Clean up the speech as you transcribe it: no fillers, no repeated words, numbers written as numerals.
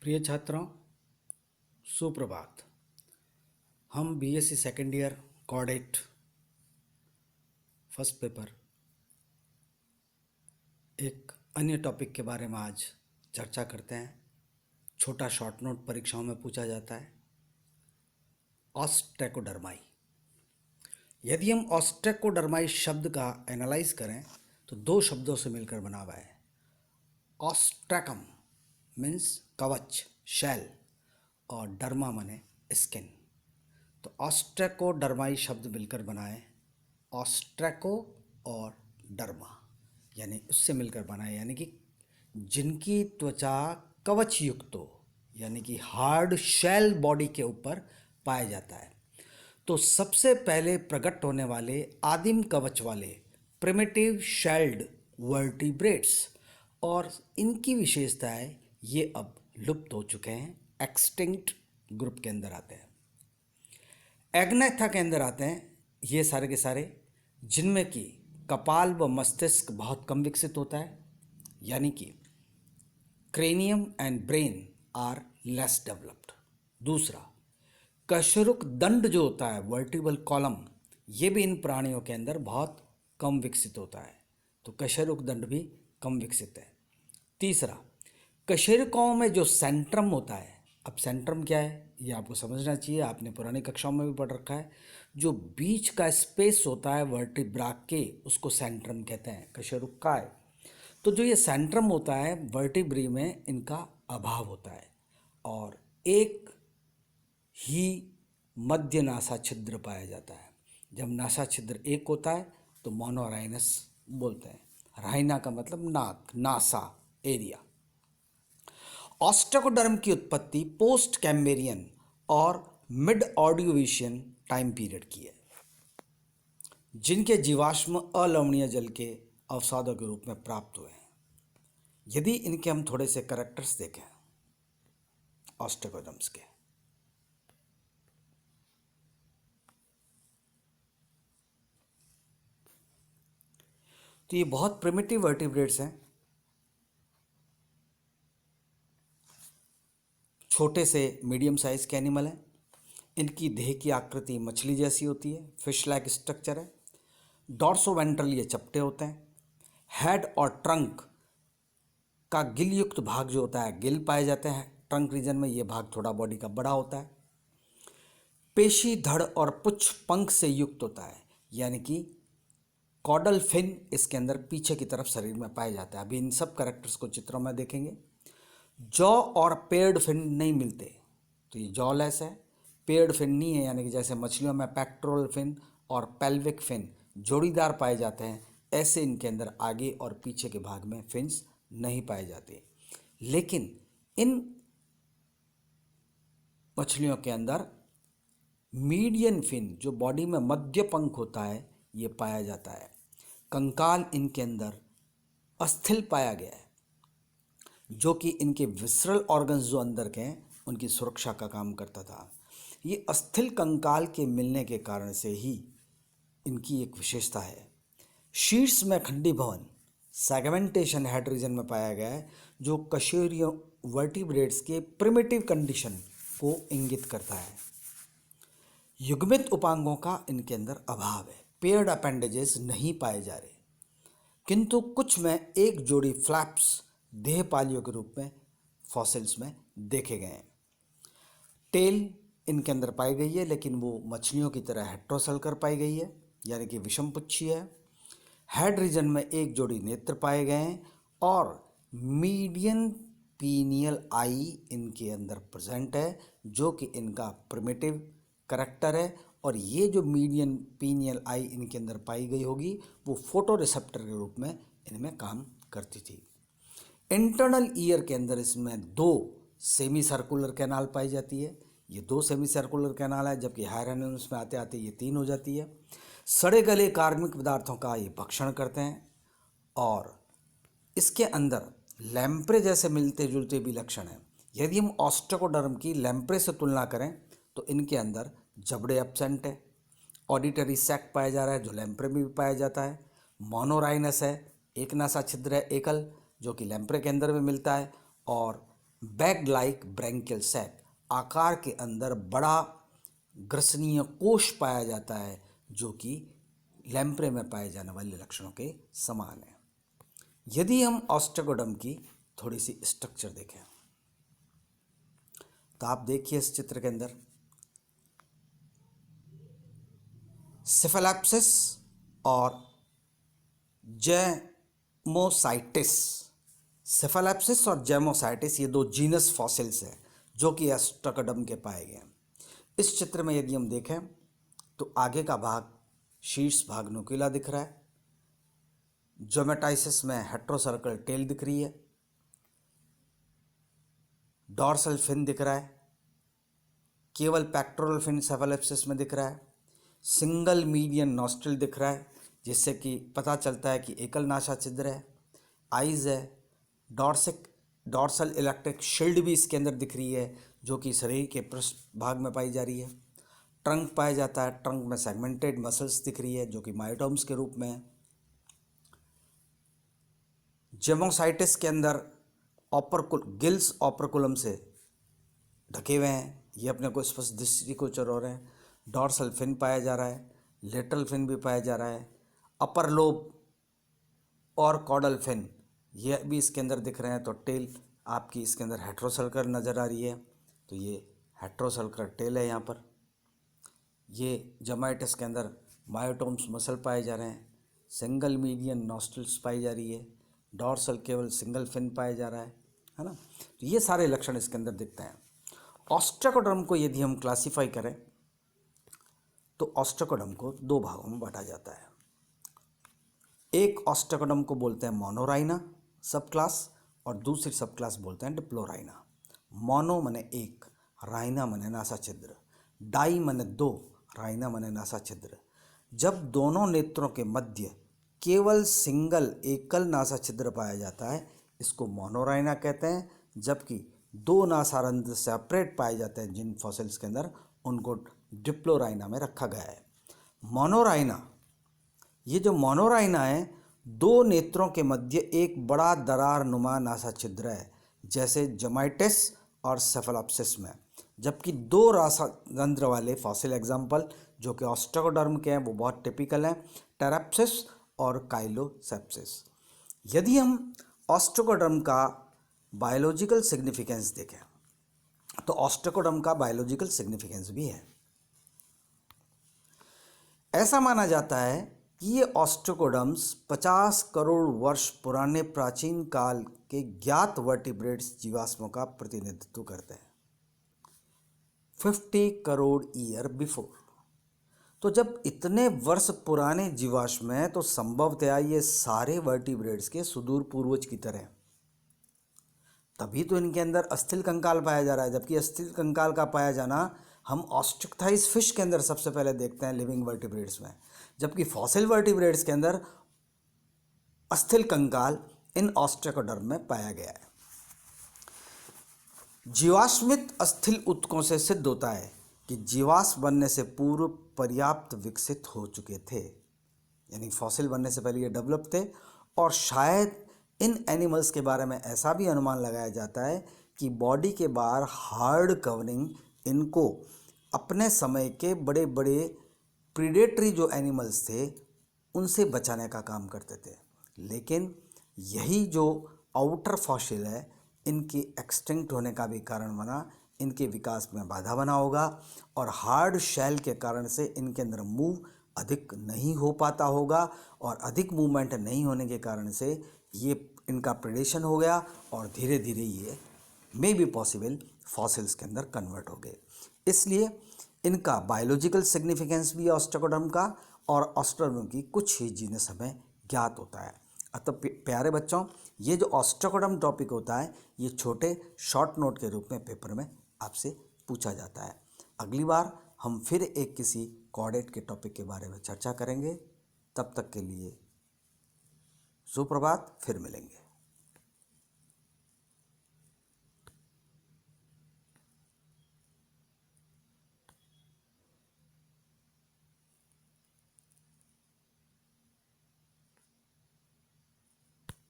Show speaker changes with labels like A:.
A: प्रिय छात्रों, सुप्रभात। हम BSc second year chordate first paper एक अन्य टॉपिक के बारे में आज चर्चा करते हैं। छोटा शॉर्ट नोट परीक्षाओं में पूछा जाता है। ऑस्ट्रेकोडर्माई। यदि हम ऑस्ट्रेकोडर्माई शब्द का एनालाइज करें तो दो शब्दों से मिलकर बना हुआ है। ऑस्ट्रैकम मीन्स कवच, शैल, और डर्मा माने स्किन। तो ऑस्ट्रेकोडर्माई शब्द मिलकर बना है ऑस्ट्रेको और डर्मा, यानी उससे मिलकर बना है, यानी कि जिनकी त्वचा कवच युक्त हो, यानी कि हार्ड शेल बॉडी के ऊपर पाया जाता है। तो सबसे पहले प्रकट होने वाले आदिम कवच वाले प्रिमिटिव शेल्ड वर्टिब्रेट्स, और इनकी विशेषताएं ये अब लुप्त हो चुके हैं, एक्सटिंक्ट ग्रुप के अंदर आते हैं। एग्नेथा के अंदर आते हैं ये सारे के सारे, जिनमें कि कपाल व मस्तिष्क बहुत कम विकसित होता है, यानी कि cranium and brain are less developed. दूसरा, कशेरुक दंड जो होता है, वर्टिबल कॉलम, ये भी इन प्राणियों के अंदर बहुत कम विकसित होता है। तो कशेरुक दंड भी कम विकसित है। तीसरा, कशेरुकों में जो सेंट्रम होता है, अब सेंट्रम क्या है ये आपको समझना चाहिए, आपने पुरानी कक्षाओं में भी पढ़ रखा है। जो बीच का स्पेस होता है वर्टिब्रा के, उसको सेंट्रम कहते हैं, कशेरुक का है। तो जो ये सेंट्रम होता है वर्टिब्री में, इनका अभाव होता है, और एक ही मध्य नासा छिद्र पाया जाता है। जब नासा छिद्र एक होता है तो मोनोराइनस बोलते हैं। राइना का मतलब नाक, नासा एरिया। ऑस्ट्रेकोडर्म की उत्पत्ति पोस्ट कैम्ब्रियन और मिड ऑर्डियोविशियन टाइम पीरियड की है, जिनके जीवाश्म अलवणीय जल के अवसादों के रूप में प्राप्त हुए हैं। यदि इनके हम थोड़े से कैरेक्टर्स देखें ऑस्ट्रेकोडर्म्स के, तो ये बहुत प्रिमिटिव वर्टिब्रेट्स हैं। छोटे से मीडियम साइज के एनिमल हैं। इनकी देह की आकृति मछली जैसी होती है, फिश लाइक स्ट्रक्चर है। डॉर्सोवेंट्रल ये चपटे होते हैं। हेड और ट्रंक का गिल युक्त भाग जो होता है, गिल पाए जाते हैं ट्रंक रीजन में, ये भाग थोड़ा बॉडी का बड़ा होता है। पेशी, धड़ और पुच्छ पंख से युक्त होता है, यानी कि कॉडल फिन इसके अंदर पीछे की तरफ शरीर में पाया जाता है। अभी इन सब कैरेक्टर्स को चित्रों में देखेंगे। जॉ और पेयर्ड फिन नहीं मिलते, तो ये जॉलेस है। पेयर्ड फिन नहीं है, यानी कि जैसे मछलियों में पेक्टोरल फिन और पेल्विक फिन जोड़ीदार पाए जाते हैं, ऐसे इनके अंदर आगे और पीछे के भाग में फिन्स नहीं पाए जाते। लेकिन इन मछलियों के अंदर मीडियन फिन, जो बॉडी में मध्य पंख होता है, ये पाया जाता है। कंकाल इनके अंदर अस्थिल पाया गया है, जो कि इनके विसरल ऑर्गन्स जो अंदर के हैं उनकी सुरक्षा का काम करता था। ये अस्थिल कंकाल के मिलने के कारण से ही इनकी एक विशेषता है। शीर्ष में खंडी भवन सेगमेंटेशन हेड रीजन में पाया गया है, जो कशेरुकियों वर्टिब्रेट्स के प्रिमिटिव कंडीशन को इंगित करता है। युग्मित उपांगों का इनके अंदर अभाव है। पेयर्ड अपेंडेजेस नहीं पाए जा रहे, किंतु कुछ में एक जोड़ी फ्लैप्स देहपालियों के रूप में फॉसिल्स में देखे गए हैं। टेल इनके अंदर पाई गई है, लेकिन वो मछलियों की तरह हेट्रोसल्कर पाई गई है, यानी कि विषमपुच्छी है। हेड रीजन में एक जोड़ी नेत्र पाए गए हैं, और मीडियन पीनियल आई इनके अंदर प्रेजेंट है, जो कि इनका प्रिमिटिव करेक्टर है। और ये जो मीडियन पीनियल आई इनके अंदर पाई गई होगी, वो फोटो रिसेप्टर के रूप में इनमें काम करती थी। इंटरनल ईयर के अंदर इसमें दो सेमी सर्कुलर कैनाल पाई जाती है। ये दो सेमी सर्कुलर कैनाल है, जबकि हायर एनिमल्स में आते आते ये तीन हो जाती है। सड़े गले कार्बनिक पदार्थों का ये भक्षण करते हैं, और इसके अंदर लैम्प्रे जैसे मिलते जुलते भी लक्षण हैं। यदि हम ऑस्ट्रेकोडर्म की लैम्प्रे से तुलना करें तो इनके अंदर जबड़े एब्सेंट है। ऑडिटरी सैक पाया जा रहा है, जो लैम्प्रे में भी पाया जाता है। मोनोराइनस है, एक नासा छिद्र है एकल, जो कि लैम्प्रे के अंदर में मिलता है। और बैग लाइक ब्रैंकियल सैक, आकार के अंदर बड़ा ग्रसनीय कोश पाया जाता है जो कि लैम्प्रे में पाए जाने वाले लक्षणों के समान है। यदि हम ऑस्ट्रेकोडर्म की थोड़ी सी स्ट्रक्चर देखें तो आप देखिए इस चित्र के अंदर सेफेलैप्सिस और जेमोसाइटिस, सेफेलैप्सिस और जेमोसाइटिस ये दो जीनस फॉसिल्स हैं जो कि ऑस्ट्रेकोडर्म के पाए गए हैं। इस चित्र में यदि हम देखें तो आगे का भाग, शीर्ष भाग नुकीला दिख रहा है, जोमेटाइसिस में हेट्रोसर्कल टेल दिख रही है, डॉर्सल फिन दिख रहा है, केवल पेक्टोरल फिन सेफेलैप्सिस में दिख रहा है, सिंगल मीडियन नॉस्ट्रिल दिख रहा है जिससे कि पता चलता है कि एकल नासा छिद्र है, आइज है, डॉर्सल इलेक्ट्रिक शील्ड भी इसके अंदर दिख रही है जो कि शरीर के पृष्ठ भाग में पाई जा रही है, ट्रंक पाया जाता है, ट्रंक में सेगमेंटेड मसल्स दिख रही है जो कि मायोटोम्स के रूप में है। जेमोसाइटिस के अंदर गिल्स ऑपरकुलम से ढके हुए हैं, ये अपने को स्पष्ट दृष्टिगोचर हो रहे हैं। डॉर्सल फिन पाया जा रहा है, लेटरल फिन भी पाया जा रहा है, अपर लोब और कॉडल फिन ये भी इसके अंदर दिख रहे हैं। तो टेल आपकी इसके अंदर हेट्रोसल्कर नज़र आ रही है, तो ये हेट्रोसल्कर टेल है यहाँ पर। ये जमाइटिस के अंदर मायोटोम्स मसल पाए जा रहे हैं, सिंगल मीडियन नॉस्ट्रिल्स पाई जा रही है, डॉर्सल केवल सिंगल फिन पाया जा रहा है ना। तो ये सारे लक्षण इसके अंदर दिखते हैं। ऑस्ट्रेकोडर्म को यदि हम क्लासिफाई करें तो ऑस्ट्रेकोडर्म को दो भागों में बांटा जाता है। एक ऑस्ट्रेकोडर्म को बोलते हैं मोनोराइना सब क्लास और दूसरी सब क्लास बोलते हैं डिप्लोराइना। मोनो मने एक, राइना मने नासा छिद्र, डाई मने दो, राइना मने नासा छिद्र। जब दोनों नेत्रों के मध्य केवल सिंगल एकल नासा छिद्र पाया जाता है इसको मोनोराइना कहते हैं, जबकि दो नासारंध्र सेपरेट पाए जाते हैं जिन फॉसिल्स के अंदर उनको डिप्लोराइना में रखा गया है। मोनोराइना, ये जो मोनोराइना है दो नेत्रों के मध्य एक बड़ा दरार नुमा नासा छिद्र है जैसे जमाइटिस और सेफेलैप्सिस में, जबकि दो रंध्र वाले फॉसिल एग्जाम्पल जो कि ऑस्ट्रेकोडर्म के हैं वो बहुत टिपिकल हैं, टेरेप्सिस और काइलोसेप्सिस। यदि हम ऑस्ट्रेकोडर्म का बायोलॉजिकल सिग्निफिकेंस देखें तो ऑस्ट्रेकोडर्म का बायोलॉजिकल सिग्निफिकेंस भी है। ऐसा माना जाता है कि ये ऑस्ट्रेकोडर्म्स 50 करोड़ वर्ष पुराने प्राचीन काल के ज्ञात वर्टिब्रेट्स जीवाश्मों का प्रतिनिधित्व करते हैं, 50 करोड़ ईयर बिफोर। तो जब इतने वर्ष पुराने जीवाश्म हैं तो संभवतया ये सारे वर्टिब्रेट्स के सुदूर पूर्वज की तरह, तभी तो इनके अंदर अस्थिल कंकाल पाया जा रहा है। जबकि अस्थिल कंकाल का पाया जाना हम ऑस्ट्रिकथाइस फिश के अंदर सबसे पहले देखते हैं लिविंग वर्टिब्रेट्स में, जबकि फॉसिल वर्टिब्रेट्स के अंदर अस्थिल कंकाल इन ऑस्ट्रेकोडर्म में पाया गया है। जीवाश्मित अस्थिल ऊतकों से सिद्ध होता है कि जीवाश्म बनने से पूर्व पर्याप्त विकसित हो चुके थे, यानी फॉसिल बनने से पहले ये डेवलप थे। और शायद इन एनिमल्स के बारे में ऐसा भी अनुमान लगाया जाता है कि बॉडी के बाहर हार्ड कवरिंग इनको अपने समय के बड़े बड़े प्रीडेटरी जो एनिमल्स थे उनसे बचाने का काम करते थे। लेकिन यही जो आउटर फॉसिल है इनकी एक्सटिंक्ट होने का भी कारण बना, इनके विकास में बाधा बना होगा और हार्ड शेल के कारण से इनके अंदर मूव अधिक नहीं हो पाता होगा और अधिक मूवमेंट नहीं होने के कारण से ये इनका प्रेडेशन हो गया और धीरे धीरे ये मे बी पॉसिबल फॉसिल्स के अंदर कन्वर्ट हो गए। इसलिए इनका बायोलॉजिकल सिग्निफिकेंस भी ऑस्ट्रेकोडर्म का और ऑस्ट्रेकोडर्म की कुछ ही जीनस हमें ज्ञात होता है। अतः प्यारे बच्चों, ये जो ऑस्ट्रेकोडर्म टॉपिक होता है ये छोटे शॉर्ट नोट के रूप में पेपर में आपसे पूछा जाता है। अगली बार हम फिर एक किसी कॉर्डेट के टॉपिक के बारे में चर्चा करेंगे। तब तक के लिए सुप्रभात, फिर मिलेंगे।